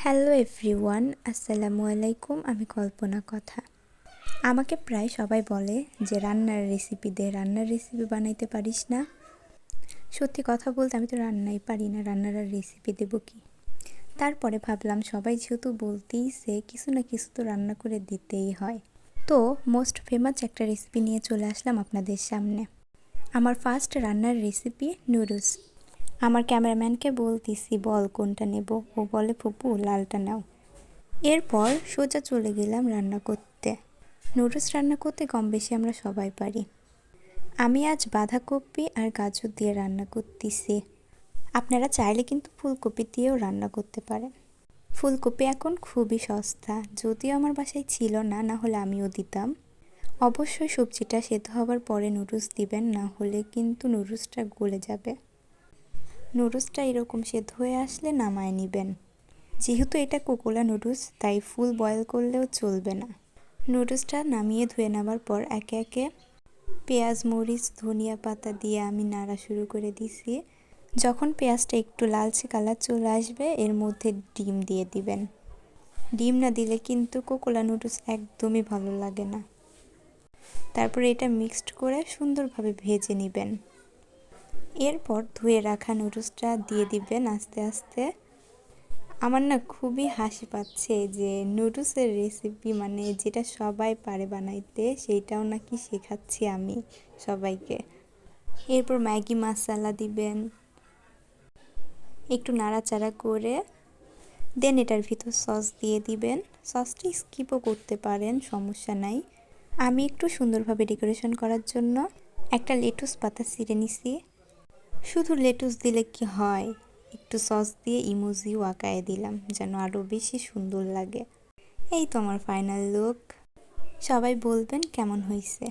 Hello everyone, আসসালামু আলাইকুম। আমি কল্পনা কথা। আমাকে প্রায় সবাই বলে যে রান্নার রেসিপি বানাইতে পারিস না। সত্যি কথা বলতে আমি তো রান্নাই পারি না, রান্নার আর রেসিপি দেবো কি? তারপরে ভাবলাম সবাই যেহেতু বলতেইছে কিছু না কিছু তো রান্না করে দিতেই হয়। তো মোস্ট ফেমাস একটা রেসিপি নিয়ে চলে আসলাম আপনাদের সামনে। আমার ফার্স্ট রান্নার রেসিপি নুডলস। আমার ক্যামেরাম্যানকে বলতেছি বল কোনটা নেব, ও বলে ফুপু লালটা নাও। এরপর সোজা চলে গেলাম রান্না করতে। নুডলস রান্না করতে কম বেশি আমরা সবাই পারি। আমি আজ বাঁধাকপি আর গাজর দিয়ে রান্না করতেছি। আপনারা চাইলে কিন্তু ফুলকপি দিয়েও রান্না করতে পারেন। ফুলকপি এখন খুবই সস্তা, যদিও আমার বাসায় ছিল না, না হলে আমিও দিতাম। অবশ্যই সবজিটা সেদ্ধ হওয়ার পরে নুডলস দিবেন, না হলে কিন্তু নুডলসটা গলে যাবে। নুডলসটা এরকম সেদ্ধ হয়ে আসলে নামায় নেবেন। যেহেতু এটা কোকোলা নুডলস, তাই ফুল বয়েল করলেও চলবে না। নুডলসটা নামিয়ে ধুয়ে নেওয়ার পর একে একে পেঁয়াজ, মরিচ, ধনিয়া পাতা দিয়ে আমি নাড়া শুরু করে দিছি। যখন পেঁয়াজটা একটু লালচে কালার চলে আসবে, এর মধ্যে ডিম দিয়ে দিবেন। ডিম না দিলে কিন্তু কোকোলা নুডলস একদমই ভালো লাগে না। তারপর এটা মিক্সড করে সুন্দরভাবে ভেজে নেবেন। এরপর ধুয়ে রাখা নুডলসটা দিয়ে দিবেন আস্তে আস্তে। আমার না খুবই হাসি পাচ্ছে যে নুডলসের রেসিপি, মানে যেটা সবাই পারে বানাইতে, সেইটাও নাকি শেখাচ্ছি আমি সবাইকে। এরপর ম্যাগি মশলা দিবেন, একটু নাড়াচাড়া করে দেন এটার ভিতর সস দিয়ে দিবেন। সসটা স্কিপও করতে পারেন, সমস্যা নাই। আমি একটু সুন্দরভাবে ডেকোরেশন করার জন্য একটা লেটুস পাতা ছিঁড়ে নিছি। শুধু লেটুস দিলে কি হয়, একটু সস দিয়ে ইমোজিও আঁকায়ে দিলাম যেন আরও বেশি সুন্দর লাগে। এই তো আমার ফাইনাল লুক। সবাই বলবেন কেমন হয়েছে।